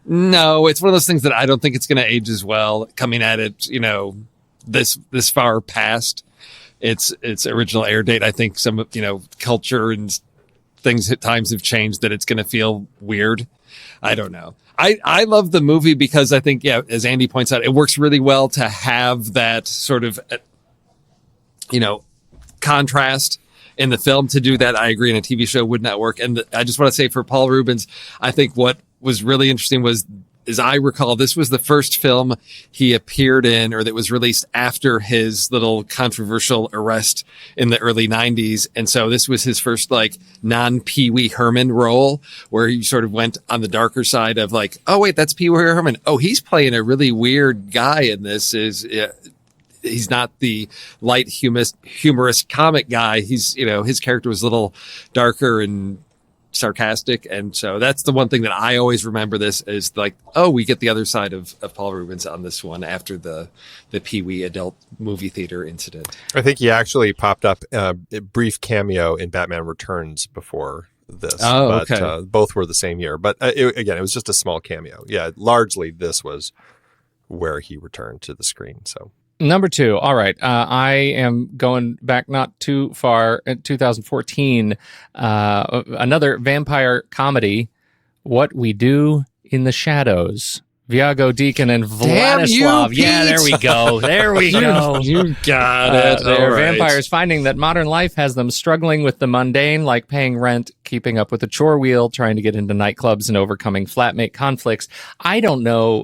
No, it's one of those things that I don't think it's going to age as well coming at it, this far past its original air date. I think some, culture and things at times have changed that it's going to feel weird. I don't know. I love the movie because I think, as Andy points out, it works really well to have that sort of, contrast in the film. To do that, I agree, in a TV show would not work. And I just want to say, for Paul Reubens, I think what was really interesting was, as I recall, this was the first film he appeared in, or that was released after his little controversial arrest in the early 90s. And so this was his first non-Pee Wee Herman role, where he sort of went on the darker side of oh wait, that's Pee Wee Herman. Oh, he's playing a really weird guy in this. He's not the light humorous comic guy. He's, his character was a little darker and sarcastic. And so that's the one thing that I always remember this is we get the other side of Paul Reubens on this one after the Pee Wee adult movie theater incident. I think he actually popped up a brief cameo in Batman Returns before this. Oh, but, okay. Both were the same year. But it was just a small cameo. Yeah, largely this was where he returned to the screen. So. Number 2. All right. I am going back not too far, in 2014. Another vampire comedy, What We Do in the Shadows. Viago Deacon and Vladislav. Yeah, there we go. There we go. You got it. They're All right. vampires finding that modern life has them struggling with the mundane, like paying rent, keeping up with the chore wheel, trying to get into nightclubs, and overcoming flatmate conflicts. I don't know.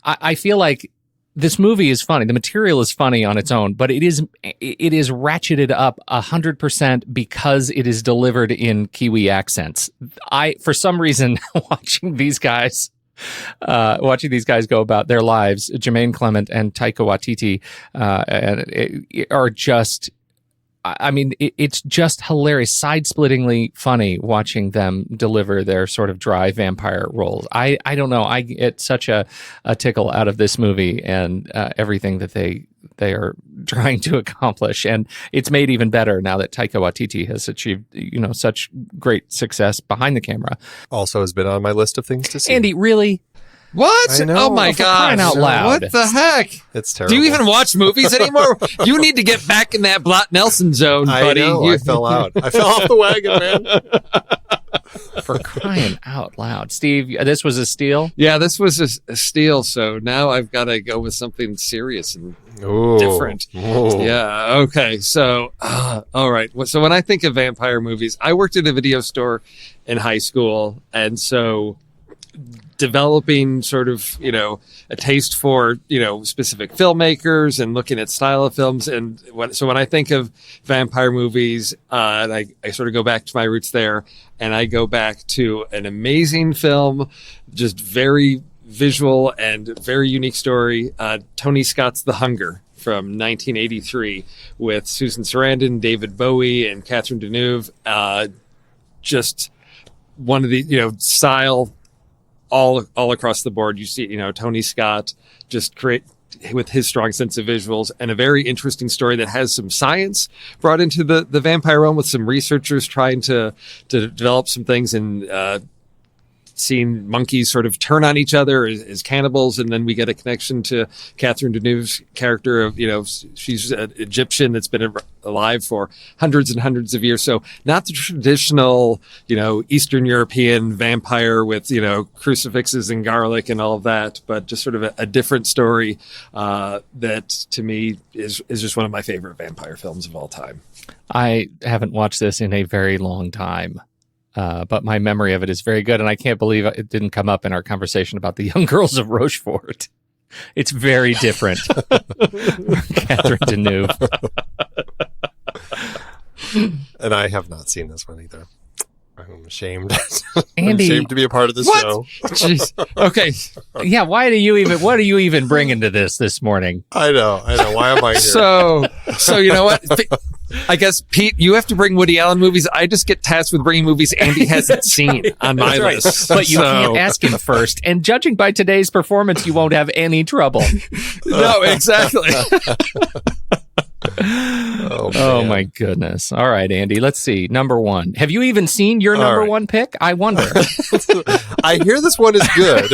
I feel like this movie is funny. The material is funny on its own, but it is ratcheted up 100% because it is delivered in Kiwi accents. For some reason, watching these guys go about their lives, Jermaine Clement and Taika Waititi, are just. I mean, it's just hilarious, side-splittingly funny watching them deliver their sort of dry vampire roles. I don't know. I get such a tickle out of this movie and everything that they are trying to accomplish. And it's made even better now that Taika Waititi has achieved, such great success behind the camera. Also has been on my list of things to see. Andy, really? What? I know. Oh my For crying God! out loud. What the heck? It's terrible. Do you even watch movies anymore? You need to get back in that Blot Nelson zone, buddy. I fell out. I fell off the wagon, man. For crying out loud. Steve, this was a steal? Yeah, this was a steal. So now I've got to go with something serious and different. Ooh. Yeah. Okay. So, all right. So when I think of vampire movies, I worked at a video store in high school. And so developing sort of, a taste for, specific filmmakers and looking at style of films. And so when I think of vampire movies, and I sort of go back to my roots there, and I go back to an amazing film, just very visual and very unique story. Tony Scott's The Hunger from 1983 with Susan Sarandon, David Bowie, and Catherine Deneuve. Just one of the, style all across the board. You see, Tony Scott just create with his strong sense of visuals, and a very interesting story that has some science brought into the vampire realm, with some researchers trying to develop some things, and seeing monkeys sort of turn on each other as cannibals. And then we get a connection to Catherine Deneuve's character of, she's an Egyptian that's been alive for hundreds and hundreds of years. So not the traditional, Eastern European vampire with, crucifixes and garlic and all of that, but just sort of a different story that to me is just one of my favorite vampire films of all time. I haven't watched this in a very long time. But my memory of it is very good, and I can't believe it didn't come up in our conversation about the Young Girls of Rochefort. It's very different. Catherine Deneuve. And I have not seen this one either. I'm ashamed. Andy, I'm ashamed to be a part of this show. Jeez. Okay. Yeah, what are you even bringing to this morning? I know. Why am I here? So you know what? I guess, Pete, you have to bring Woody Allen movies. I just get tasked with bringing movies Andy hasn't seen on my list. But you can't ask him first. And judging by today's performance, you won't have any trouble. No, exactly. Oh my goodness. All right, Andy, let's see. Number one. Have you even seen your number one pick? I wonder. I hear this one is good.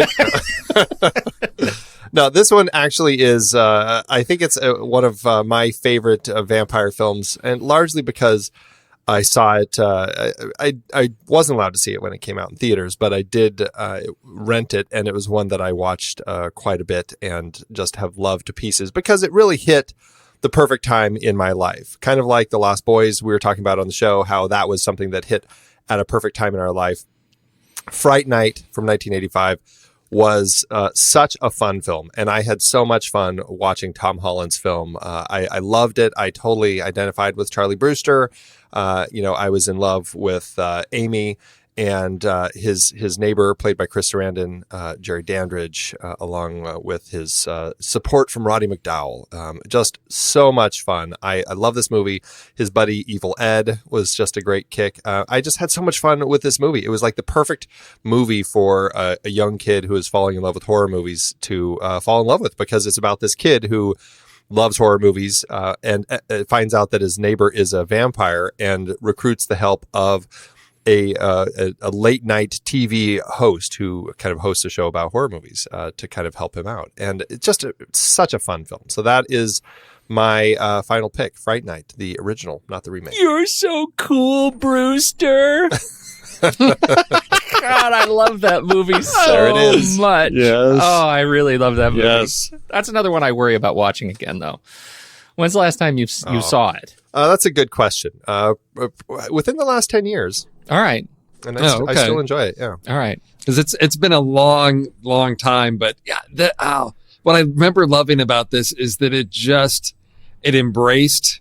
No, this one actually is, I think it's one of my favorite vampire films, and largely because I saw it, I wasn't allowed to see it when it came out in theaters, but I did rent it, and it was one that I watched quite a bit and just have loved to pieces because it really hit the perfect time in my life. Kind of like The Lost Boys we were talking about on the show, how that was something that hit at a perfect time in our life. Fright Night from 1985 was such a fun film, and I had so much fun watching Tom Holland's film. I loved it. I totally identified with Charlie Brewster. I was in love with Amy and his neighbor, played by Chris Sarandon, Jerry Dandridge, along with his support from Roddy McDowall. Just so much fun. I love this movie. His buddy Evil Ed was just a great kick. I just had so much fun with this movie. It was like the perfect movie for a young kid who is falling in love with horror movies to fall in love with, because it's about this kid who loves horror movies and finds out that his neighbor is a vampire and recruits the help of a late night TV host who kind of hosts a show about horror movies to kind of help him out. And it's just such a fun film. So that is my final pick, Fright Night, the original, not the remake. You're so cool, Brewster. God, I love that movie so much. Yes. Oh, I really love that movie. Yes. That's another one I worry about watching again, though. When's the last time you saw it? That's a good question. Within the last 10 years. All right. And I still enjoy it, yeah. All right. Because it's been a long time, but yeah, what I remember loving about this is that it embraced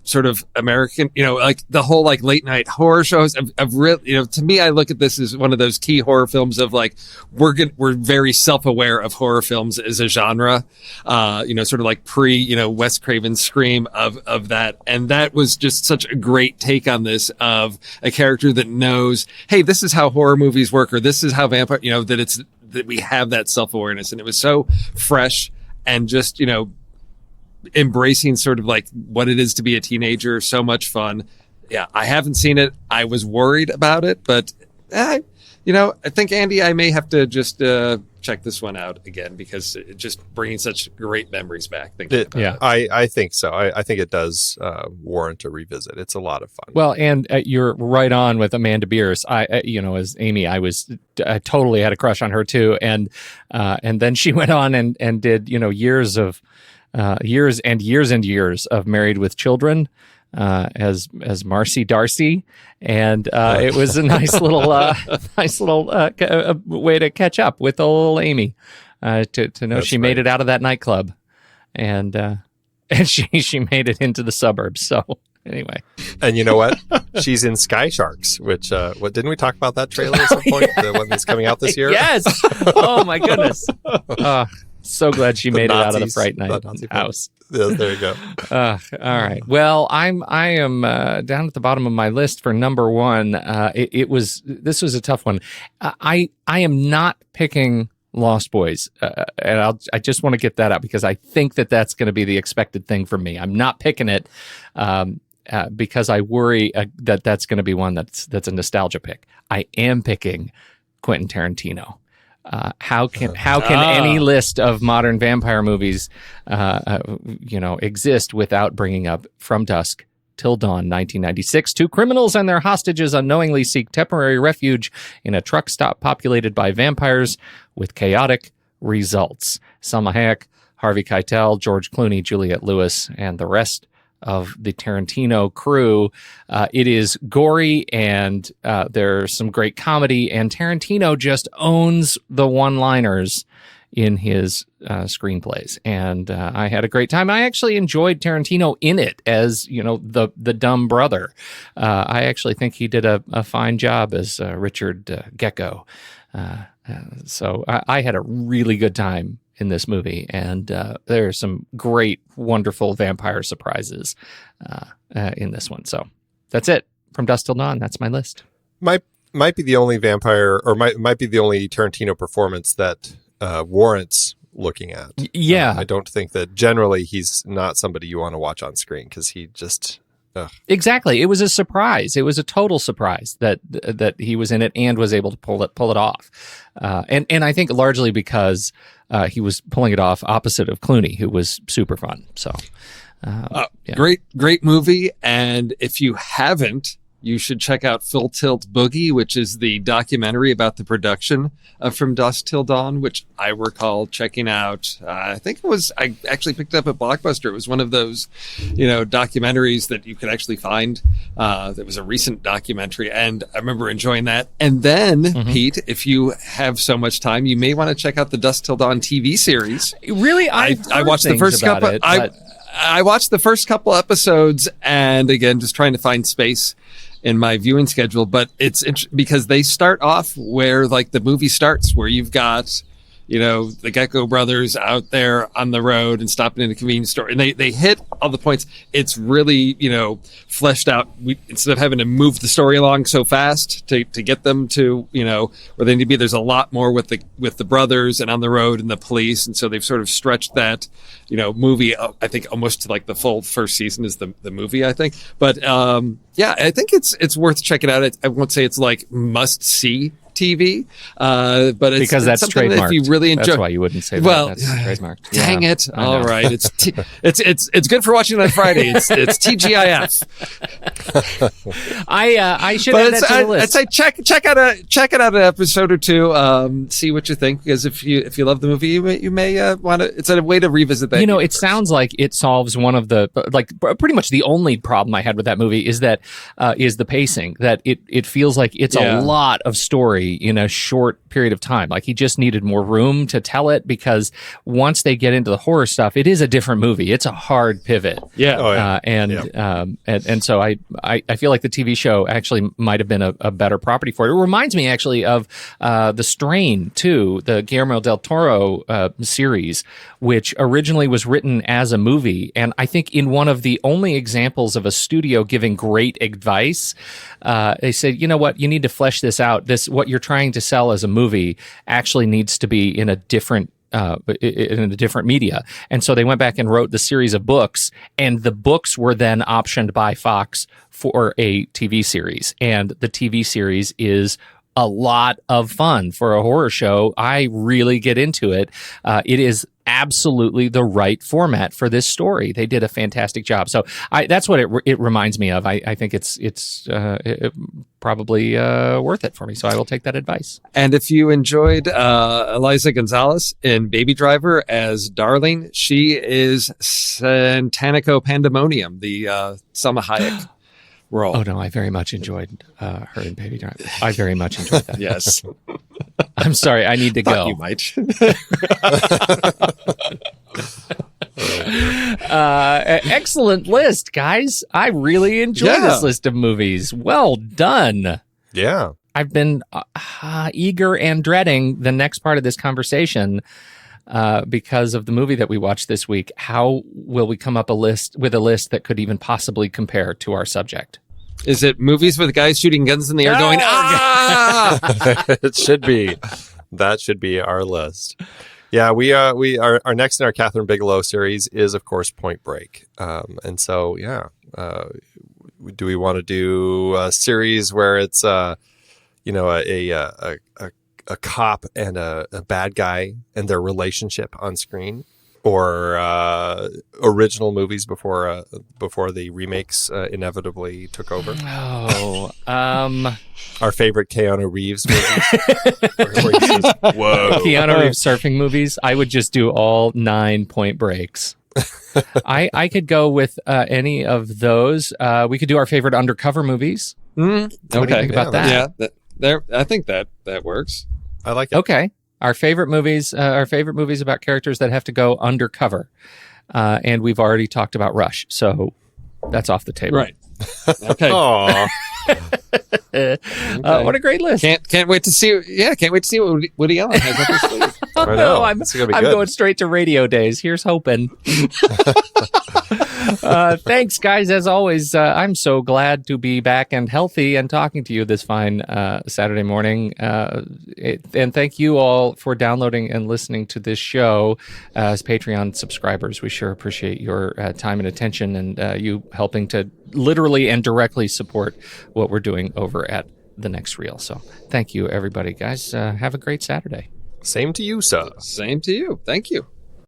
sort of American, like the whole like late night horror shows. I've really, to me, I look at this as one of those key horror films of like, we're very self-aware of horror films as a genre, sort of like Wes Craven's Scream of that. And that was just such a great take on this, of a character that knows, hey, this is how horror movies work, or this is how vampire, that we have that self-awareness. And it was so fresh and just, embracing sort of like what it is to be a teenager. So much fun. Yeah, I haven't seen it. I was worried about it, but I think, Andy, I may have to just check this one out again, because it's just bringing such great memories back. I think so. I think it does warrant a revisit. It's a lot of fun. Well, and you're right on with Amanda Bierce. As Amy, I totally had a crush on her too, and then she went on and did years and years of Married with Children as Marcy Darcy, and it was a nice little way to catch up with old Amy, to know she made it out of that nightclub, and she made it into the suburbs. So anyway, and you know what? She's in Sky Sharks, which didn't we talk about that trailer at some point? The one that's coming out this year. Yes. Oh my goodness. So glad she made it out of the Fright Night house. Yeah, there you go. All right. Well, I am down at the bottom of my list for number one. This was a tough one. I am not picking Lost Boys, and I just want to get that out, because I think that's going to be the expected thing from me. I'm not picking it because I worry that's going to be one that's a nostalgia pick. I am picking Quentin Tarantino. How can any list of modern vampire movies, exist without bringing up From Dusk Till Dawn, 1996? Two criminals and their hostages unknowingly seek temporary refuge in a truck stop populated by vampires, with chaotic results. Salma Hayek, Harvey Keitel, George Clooney, Juliette Lewis, and the rest of the Tarantino crew. It is gory, and there's some great comedy, and Tarantino just owns the one-liners in his screenplays. And I had a great time. I actually enjoyed Tarantino in it as, the dumb brother. I actually think he did a fine job as Richard Gecko. So I had a really good time in this movie, and there are some great, wonderful vampire surprises in this one. So that's it. From Dusk Till Dawn, that's my list. Might be the only vampire, or might be the only Tarantino performance that warrants looking at. Yeah. I don't think that generally he's not somebody you want to watch on screen because he just. Exactly. It was a surprise. It was a total surprise that he was in it and was able to pull it off. And I think largely because he was pulling it off opposite of Clooney, who was super fun. So, yeah. Great movie. And if you haven't, you should check out Full Tilt Boogie, which is the documentary about the production of From Dusk Till Dawn, which I recall checking out. I actually picked it up at Blockbuster. It was one of those, documentaries that you could actually find. That was a recent documentary, and I remember enjoying that. And then, Pete, if you have so much time, you may want to check out the Dusk Till Dawn TV series. Really, I watched the first couple. I watched the first couple episodes, and again, just trying to find space in my viewing schedule, but it's because they start off where like the movie starts, where you've got, the Gecko brothers out there on the road and stopping in a convenience store, and they hit all the points. It's really, fleshed out. Instead of having to move the story along so fast to get them to, where they need to be, there's a lot more with the brothers and on the road and the police. And so they've sort of stretched that, movie, I think almost to like the full first season is the movie, I think. But, yeah, I think it's worth checking out. I won't say it's like must see TV, but it's because that's something trademarked. That if you really enjoy, that's why you wouldn't say that. Well, That's trademarked. Dang Yeah, it! I All know. right, it's good for watching on Friday. It's TGIF. I should But add that to the list. I'd say check it out an episode or two. See what you think, because if you love the movie, you may want to. It's a way to revisit that. It sounds like it solves one of the pretty much the only problem I had with that movie is that is the pacing. That it feels like it's a lot of story in a short period of time. Like he just needed more room to tell it, because once they get into the horror stuff, it is a different movie. It's a hard pivot. Yeah. Oh, yeah. And so I feel like the TV show actually might have been a better property for it. It reminds me actually of The Strain too, the Guillermo del Toro series, which originally was written as a movie. And I think in one of the only examples of a studio giving great advice, they said, you know what, you need to flesh this out. What you're trying to sell as a movie actually needs to be in a different media. And so they went back and wrote the series of books, and the books were then optioned by Fox for a TV series. And the TV series is a lot of fun for a horror show. I really get into it. It is absolutely the right format for this story. They did a fantastic job. So that's what it reminds me of. I think it's probably worth it for me. So I will take that advice. And if you enjoyed Eliza Gonzalez in Baby Driver as Darling, she is Santanico Pandemonium, the Salma Hayek role. Oh no, I very much enjoyed her in Baby Driver. I very much enjoyed that. Yes. I'm sorry, I need to go. You might. Excellent list, guys. I really enjoyed this list of movies. Well done. Yeah. I've been eager and dreading the next part of this conversation because of the movie that we watched this week. How will we come up with a list that could even possibly compare to our subject? Is it movies with guys shooting guns in the air going, ah? It should be. That should be our list. Yeah, we are our next in our Catherine Bigelow series is of course Point Break. And so do we want to do a series where it's a cop and a bad guy and their relationship on screen, or original movies before the remakes inevitably took over? Oh, our favorite Keanu Reeves movies. Where he says, whoa. Keanu Reeves surfing movies. I would just do all 9 Point Breaks. I could go with any of those. We could do our favorite undercover movies. Okay. What do you think about that? Yeah, I think that works. I like it. Okay. Our favorite movies about characters that have to go undercover. And we've already talked about Rush, so that's off the table. Right. Okay. Aw. What a great list. Can't wait to see. Yeah, can't wait to see what Woody Allen has up his sleeve. I know. I'm This is gonna be good. going straight to radio days. Here's hoping. Thanks, guys. As always, I'm so glad to be back and healthy and talking to you this fine Saturday morning. And thank you all for downloading and listening to this show as Patreon subscribers. We sure appreciate your time and attention and you helping to literally and directly support what we're doing over at The Next Reel. So thank you, everybody, guys. Have a great Saturday. Same to you, sir. Same to you. Thank you.